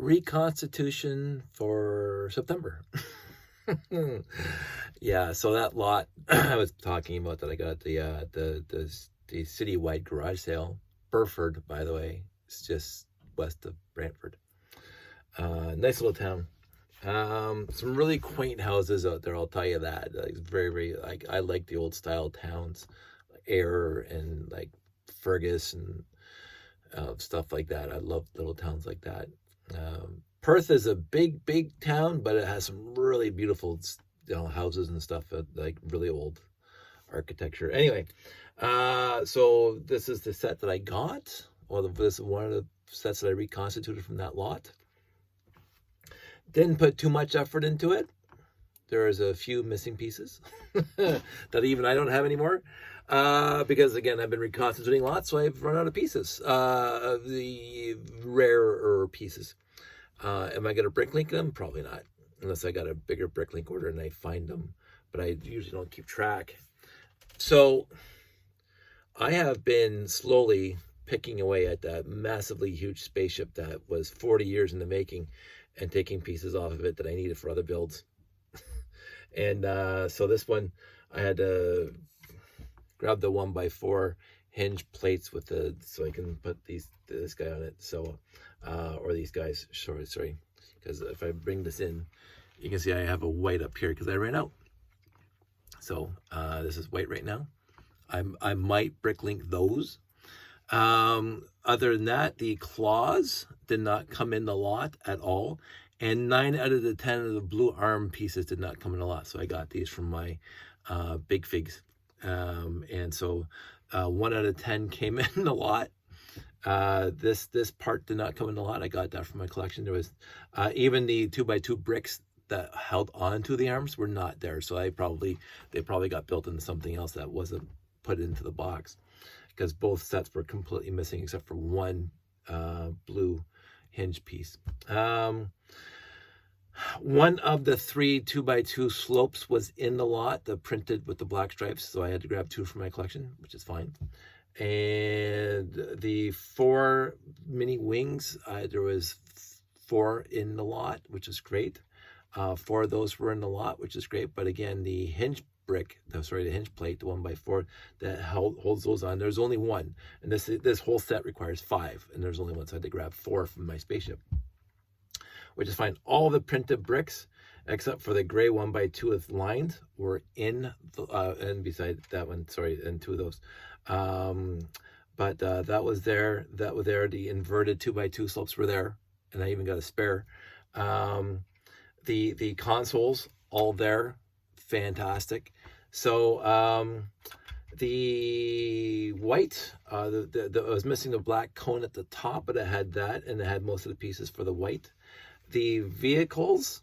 Reconstitution for September. Yeah, so that lot I was talking about that I got the citywide garage sale. Burford, by the way, it's just west of Brantford. Nice little town. Some really quaint houses out there, I'll tell you that. Like very like I like the old style towns, like Ayr and like Fergus and stuff like that. I love little towns like that. Perth is a big town, but it has some really beautiful, houses and stuff, like really old architecture. Anyway, so this is the set that I got. This is one of the sets that I reconstituted from that lot. Didn't put too much effort into it. There's a few missing pieces that even I don't have anymore. Because again, I've been reconstituting lots, so I've run out of pieces, of the rarer pieces. Am I going to bricklink them? Probably not, unless I got a bigger bricklink order and I find them, but I usually don't keep track. So I have been slowly picking away at that massively huge spaceship that was 40 years in the making and taking pieces off of it that I needed for other builds. And so this one, I had to grab the 1x4 hinge plates with so I can put this guy on it. So, or these guys, sorry, because if I bring this in, you can see I have a white up here because I ran out. So this is white right now. I might bricklink those. Other than that, the claws did not come in the lot at all. And 9 out of the 10 of the blue arm pieces did not come in the lot. So I got these from my Big Figs. And so 1 out of 10 came in the lot. This part did not come in the lot. I got that from my collection. There was even the 2x2 bricks that held onto the arms were not there. So they probably got built into something else that wasn't put into the box, because both sets were completely missing except for one blue hinge piece. One of the 3 2x2 slopes was in the lot, the printed with the black stripes, so I had to grab 2 from my collection, which is fine. And the 4 mini wings, there was 4 in the lot, which is great. 4 of those were in the lot, which is great. But again, the hinge brick, the hinge plate, the 1x4 that holds those on, there's only 1, and this whole set requires 5, and there's only 1, so I had to grab 4 from my spaceship, which is fine. All the printed bricks except for the gray 1x2 with lines were in the and beside that one, sorry, and 2 of those, but that was there. The inverted 2x2 slopes were there, and I even got a spare. The consoles all there, fantastic. So the white, I was missing the black cone at the top, but it had that, and it had most of the pieces for the white. The vehicles,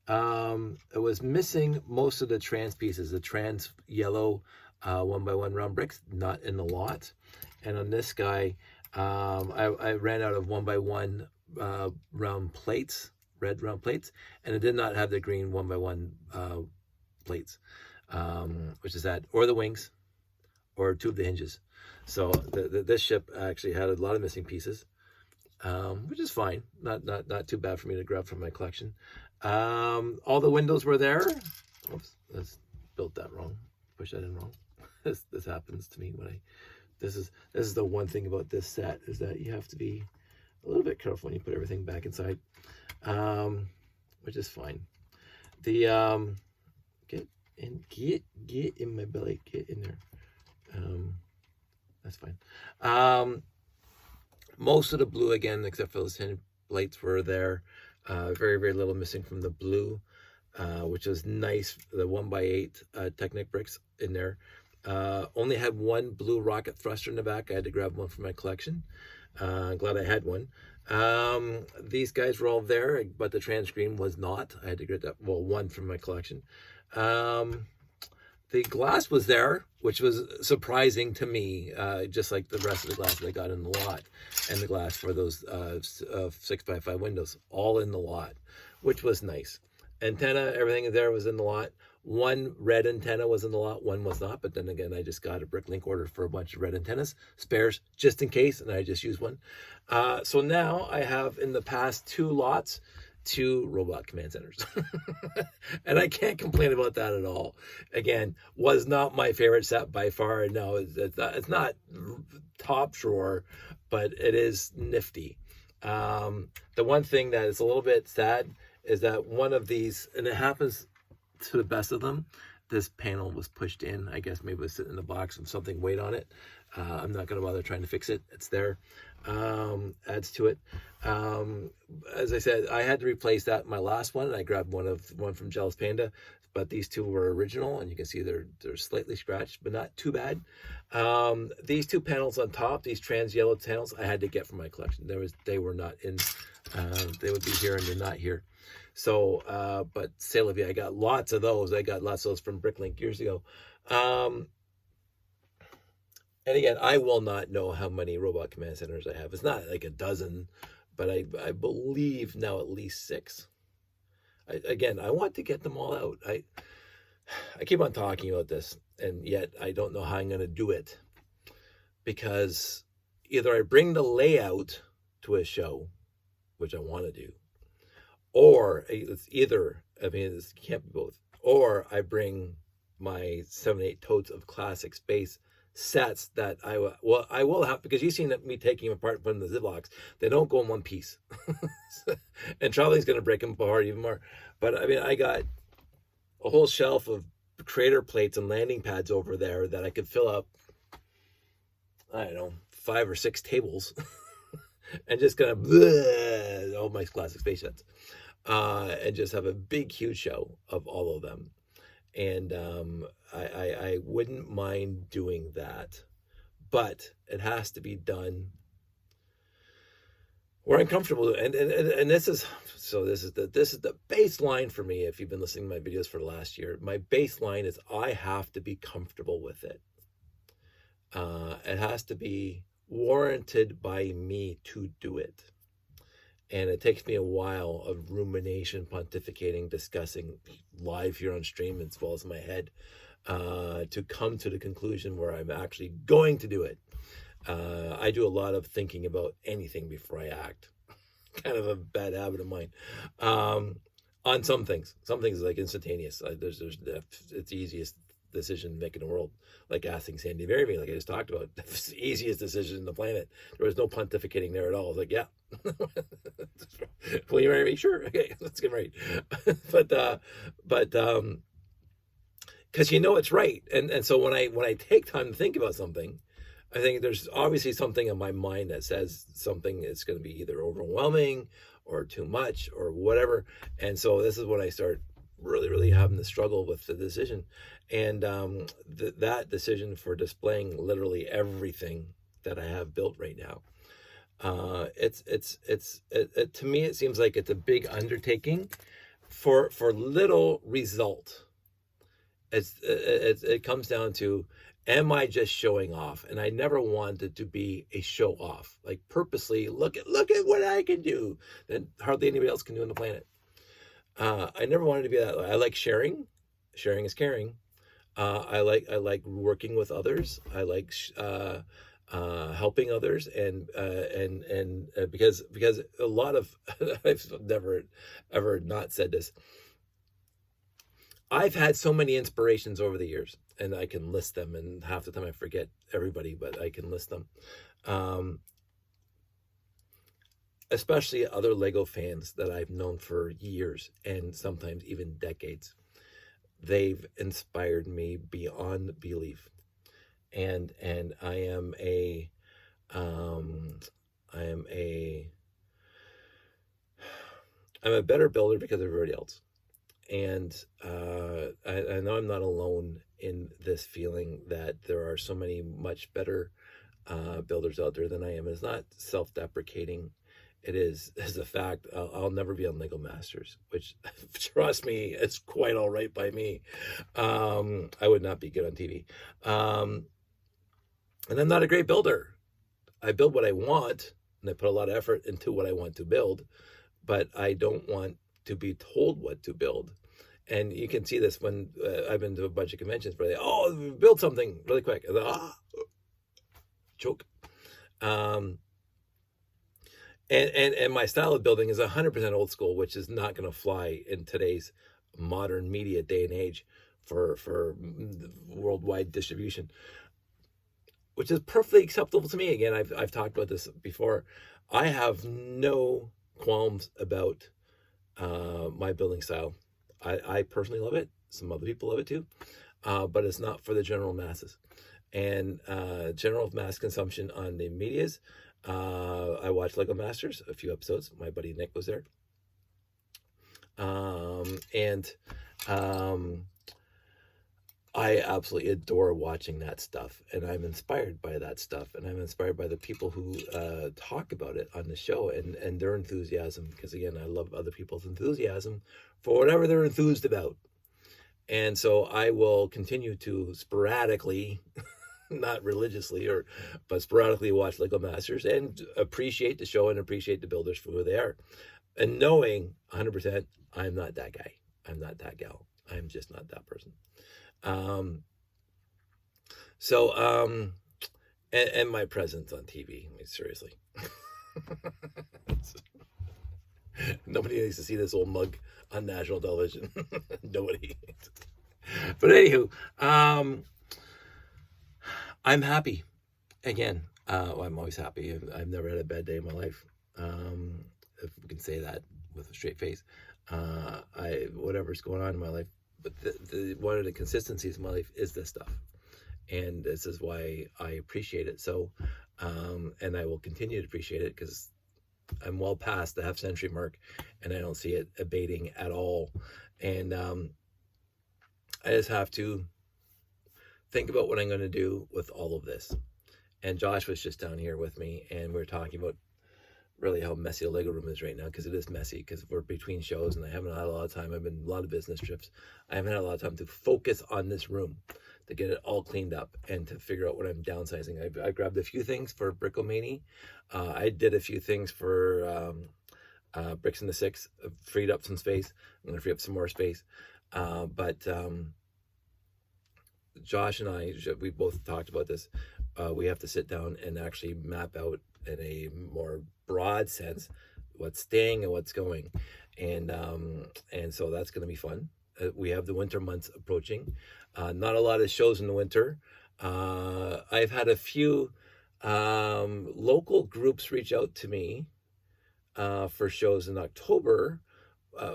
it was missing most of the trans pieces, the trans yellow 1x1 round bricks, not in the lot. And on this guy, I ran out of 1x1 round plates, red round plates, and it did not have the green 1x1 plates, which is that, or the wings, or 2 of the hinges. So this ship actually had a lot of missing pieces, which is fine. Not too bad for me to grab from my collection. All the windows were there. Oops, let's built that wrong. Push that in wrong. This happens to me when this is the one thing about this set, is that you have to be a little bit careful when you put everything back inside, which is fine. The get in my belly, get in there. That's fine. Most of the blue, again, except for those hinge plates, were there. Very little missing from the blue, which is nice. The 1x8 Technic bricks in there. Only had 1 blue rocket thruster in the back. I had to grab 1 from my collection. Glad I had 1. These guys were all there, but the trans green was not. I had to get that, 1 from my collection. The glass was there, which was surprising to me, just like the rest of the glass that I got in the lot, and the glass for those 6x5 windows, all in the lot, which was nice. Antenna, everything there was in the lot. One red antenna was in the lot, one was not. But then again, I just got a Bricklink order for a bunch of red antennas, spares, just in case, and I just used one. So now I have, in the past 2 lots, 2 robot command centers. And I can't complain about that at all. Again, was not my favorite set by far. No, it's not top drawer, but it is nifty. The one thing that is a little bit sad is that one of these, and it happens to the best of them, this panel was pushed in. I guess maybe it was sitting in the box and something weighed on it. I'm not going to bother trying to fix it. It's there. Adds to it. As I said, I had to replace that in my last one, and I grabbed one from Jealous Panda, but these 2 were original, and you can see they're slightly scratched, but not too bad. These 2 panels on top, these trans yellow panels, I had to get from my collection. They were not in. They would be here, and they're not here. So, but say la vie, I got lots of those. I got lots of those from Bricklink years ago. And again, I will not know how many robot command centers I have. It's not like a dozen, but I believe now at least 6. I want to get them all out. I keep on talking about this, and yet I don't know how I'm going to do it, because either I bring the layout to a show, which I want to do, or it's either, I mean, it can't be both, or I bring my 7-8 totes of classic space sets that I will have, because you've seen me taking them apart and putting them in the Ziplocs. They don't go in one piece. And traveling's going to break them apart even more. But I mean, I got a whole shelf of crater plates and landing pads over there that I could fill up, I don't know, 5 or 6 tables and just kind of all my classic space sets, and just have a big, huge show of all of them. And I wouldn't mind doing that, but it has to be done where I'm comfortable. And this is the baseline for me. If you've been listening to my videos for the last year, my baseline is I have to be comfortable with it. It has to be warranted by me to do it. And it takes me a while of rumination, pontificating, discussing live here on stream as well as in my head, to come to the conclusion where I'm actually going to do it. I do a lot of thinking about anything before I act. Kind of a bad habit of mine. On some things like instantaneous. It's the easiest decision to make in the world, like asking Sandy to marry me, like I just talked about. It's the easiest decision on the planet. There was no pontificating there at all. I was like, yeah. Will you marry me? Sure. Okay, let's get married. but because it's right. And so when I take time to think about something, I think there's obviously something in my mind that says something is going to be either overwhelming or too much or whatever. And so this is when I start really having to struggle with the decision. And that decision for displaying literally everything that I have built right now, to me it seems like it's a big undertaking for little result. It comes down to, am I just showing off? And I never wanted to be a show off, like purposely look at what I can do that hardly anybody else can do on the planet. I never wanted to be that way. I like sharing. Sharing is caring. I like working with others. I like helping others, and because a lot of I've never ever not said this. I've had so many inspirations over the years, and I can list them, and half the time I forget everybody, but I can list them. Especially other Lego fans that I've known for years and sometimes even decades. They've inspired me beyond belief. And I'm a better builder because of everybody else. And I know I'm not alone in this feeling that there are so many much better builders out there than I am. It's not self-deprecating. It is a fact. I'll never be on Lego Masters, which, trust me, it's quite all right by me. I would not be good on TV. And I'm not a great builder. I build what I want, and I put a lot of effort into what I want to build, but I don't want to be told what to build. And you can see this when I've been to a bunch of conventions where they build something really quick. And then, choke. And my style of building is 100% old school, which is not going to fly in today's modern media day and age for worldwide distribution, which is perfectly acceptable to me. Again, I've talked about this before. I have no qualms about my building style. I personally love it. Some other people love it too, but it's not for the general masses. And general mass consumption on the medias. I watched Lego Masters, a few episodes. My buddy Nick was there. I absolutely adore watching that stuff, and I'm inspired by that stuff, and I'm inspired by the people who talk about it on the show and their enthusiasm, because again, I love other people's enthusiasm for whatever they're enthused about. And so I will continue to sporadically, not religiously, but sporadically watch Lego Masters and appreciate the show and appreciate the builders for who they are. And knowing 100%, I'm not that guy. I'm not that gal. I'm just not that person. And my presence on TV, I mean, seriously. Nobody needs to see this old mug on national television. Nobody. But anywho, I'm happy. Again, I'm always happy. I've never had a bad day in my life. If we can say that with a straight face. Whatever's going on in my life, but one of the consistencies in my life is this stuff. And this is why I appreciate it so. And I will continue to appreciate it because I'm well past the half-century mark and I don't see it abating at all. And I just have to think about what I'm going to do with all of this. And Josh was just down here with me, and we were talking about really how messy the Lego room is right now, because it is messy, because we're between shows and I haven't had a lot of time. I've been a lot of business trips. I haven't had a lot of time to focus on this room, to get it all cleaned up and to figure out what I'm downsizing. I grabbed a few things for Brickomania. I did a few things for Bricks in the Six, freed up some space. I'm going to free up some more space. But Josh and I, we both talked about this. We have to sit down and actually map out in a more broad sense what's staying and what's going. And so that's going to be fun. We have the winter months approaching. Not a lot of shows in the winter. I've had a few local groups reach out to me for shows in October.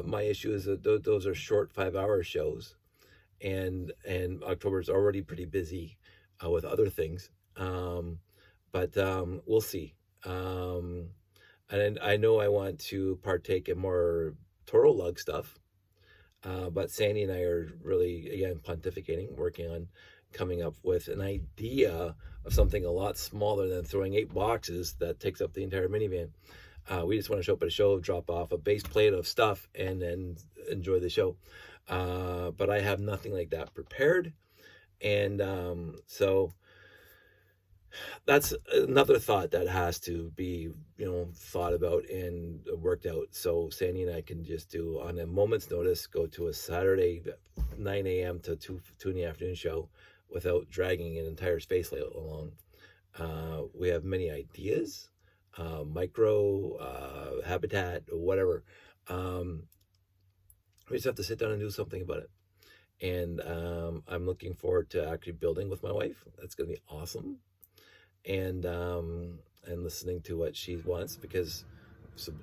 My issue is that those are short 5-hour shows, and October is already pretty busy with other things. But we'll see. And I know I want to partake in more Toro Lug stuff. But Sandy and I are really, again, pontificating, working on coming up with an idea of something a lot smaller than throwing 8 boxes that takes up the entire minivan. We just want to show up at a show, drop off a base plate of stuff, and then enjoy the show. But I have nothing like that prepared. And so that's another thought that has to be, thought about and worked out. So Sandy and I can just do, on a moment's notice, go to a Saturday 9 a.m. to 2 in the afternoon show without dragging an entire space layout along. We have many ideas, micro, habitat, whatever. We just have to sit down and do something about it. And I'm looking forward to actually building with my wife. That's going to be awesome. And listening to what she wants, because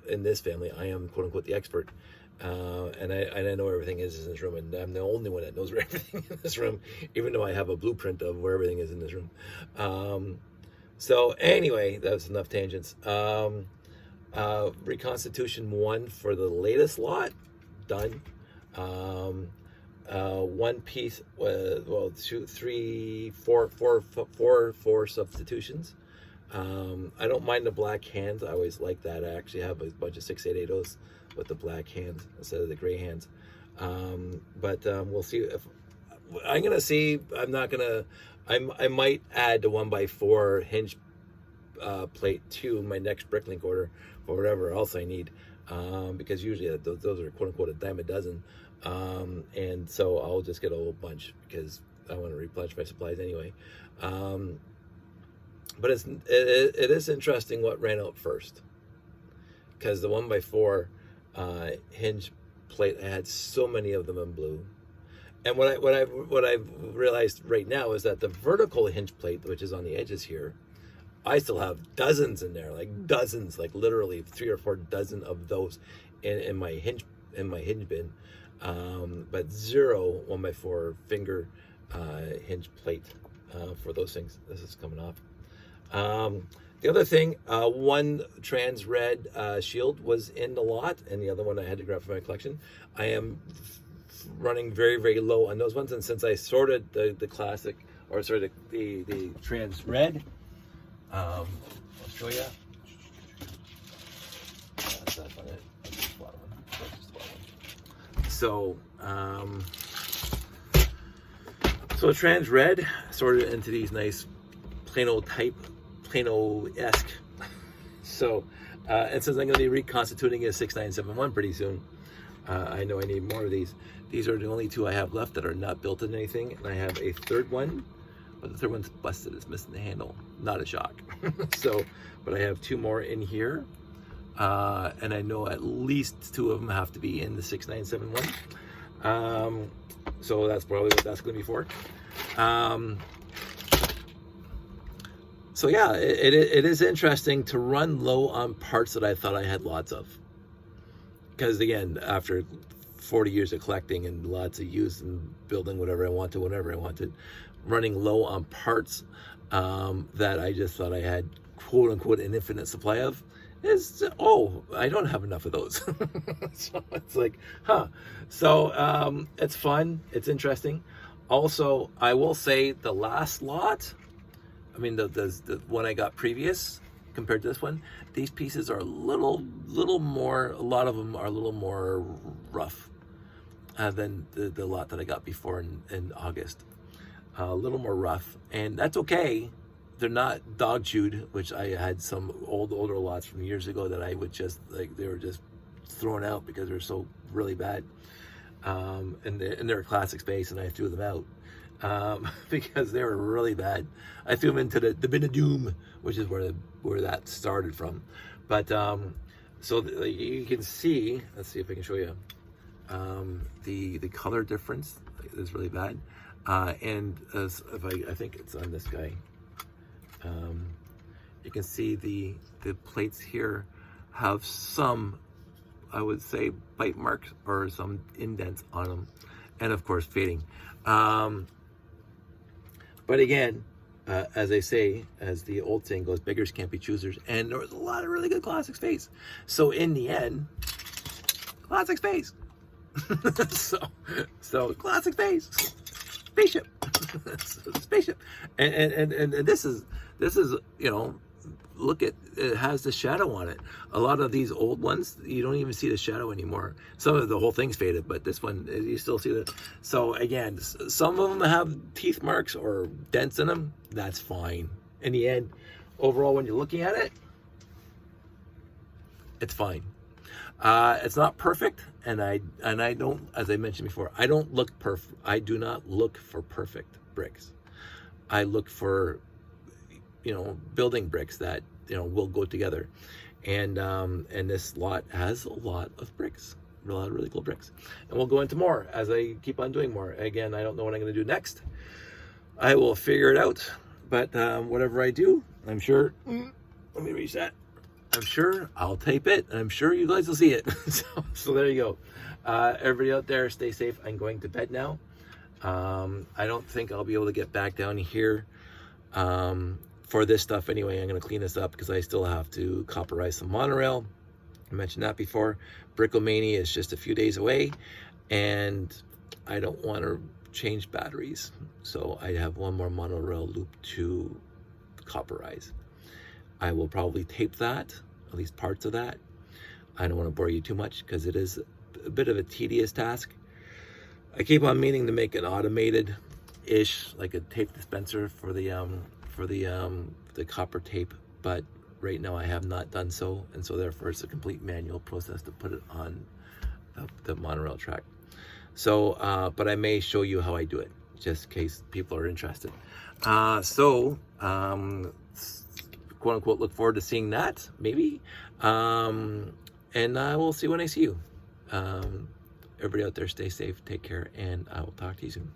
in this family, I am quote unquote the expert. And I know everything is in this room, and I'm the only one that knows where everything in this room, even though I have a blueprint of where everything is in this room. So anyway, that's enough tangents. Reconstitution 1 for the latest lot, done. One piece, 2, 3, 4 substitutions. I don't mind the black hands. I always like that. I actually have a bunch of 6880s with the black hands instead of the gray hands. But we'll see. If I might add the 1x4 hinge plate to my next Bricklink order or whatever else I need, because usually those are quote unquote a dime a dozen, and so I'll just get a whole bunch because I want to replenish my supplies anyway. But it is interesting what ran out first, because the 1x4 hinge plate, I had so many of them in blue. And what I've realized right now is that the vertical hinge plate, which is on the edges here, I still have dozens in there, like dozens, like literally 3 or 4 dozen of those in my hinge bin, but 0 1x4 finger hinge plate for those things. This is coming off. The other thing, one trans red shield was in the lot, and the other one I had to grab for my collection. I am running very, very low on those ones, and since I sorted the classic, or sorry, the trans red, I'll show you. That's not on it. That's just one. So, so trans red sorted into these nice Plano-esque. So, and since I'm going to be reconstituting a 6971 pretty soon, I know I need more of these. These are the only 2 I have left that are not built in anything, and I have a third one, but the third one's busted. It's missing the handle. Not a shock. So, but I have 2 more in here, and I know at least 2 of them have to be in the 6971. So that's probably what that's going to be for. So yeah, it is interesting to run low on parts that I thought I had lots of. Because again, after 40 years of collecting and lots of use and building whatever I wanted, whenever I wanted, running low on parts that I just thought I had quote unquote an infinite supply of, is, oh, I don't have enough of those. So it's like, huh. So it's fun, it's interesting. Also, I will say the last lot, I mean the one I got previous compared to this one, these pieces are a little more, a lot of them are a little more rough than the lot that I got before in August. A little more rough, and that's okay. They're not dog chewed, which I had some older lots from years ago that I would just, like, they were just thrown out because they're so really bad. And they're a classic space, and I threw them out because they were really bad. I threw them into the bin of doom, which is where that started from. But so you can see, let's see if I can show you the color difference is really bad. And as if I think it's on this guy, you can see the plates here have some, I would say, bite marks or some indents on them, and of course fading. But again, as I say, as the old saying goes, beggars can't be choosers, and there was a lot of really good classic space. So in the end, classic space. so classic space, spaceship, spaceship, and this is you know, look at, it has the shadow on it. A lot of these old ones, you don't even see the shadow anymore. Some of the whole thing's faded, but this one, you still see the. So again, some of them have teeth marks or dents in them. That's fine. In the end, overall, when you're looking at it, it's fine. It's not perfect, and I don't, as I mentioned before, I do not look for perfect bricks. I look for, you know, building bricks that, you know, will go together, and this lot has a lot of bricks, a lot of really cool bricks, and we'll go into more as I keep on doing more. Again, I don't know what I'm going to do next. I will figure it out, but whatever I do, I'm sure. Let me reset. I'm sure I'll tape it, and I'm sure you guys will see it. So there you go. Everybody out there, stay safe. I'm going to bed now. I don't think I'll be able to get back down here for this stuff anyway. I'm going to clean this up because I still have to copperize some monorail. I mentioned that before. Brickomania is just a few days away, and I don't want to change batteries. So I have one more monorail loop to copperize. I will probably tape that, at least parts of that. I don't want to bore you too much because it is a bit of a tedious task. I keep on meaning to make an automated-ish, like a tape dispenser for the copper tape but right now I have not done so, and so therefore it's a complete manual process to put it on the monorail track. So, but I may show you how I do it, just in case people are interested. Quote unquote, look forward to seeing that, maybe. And I will see when I see you. Everybody out there, stay safe, take care, and I will talk to you soon.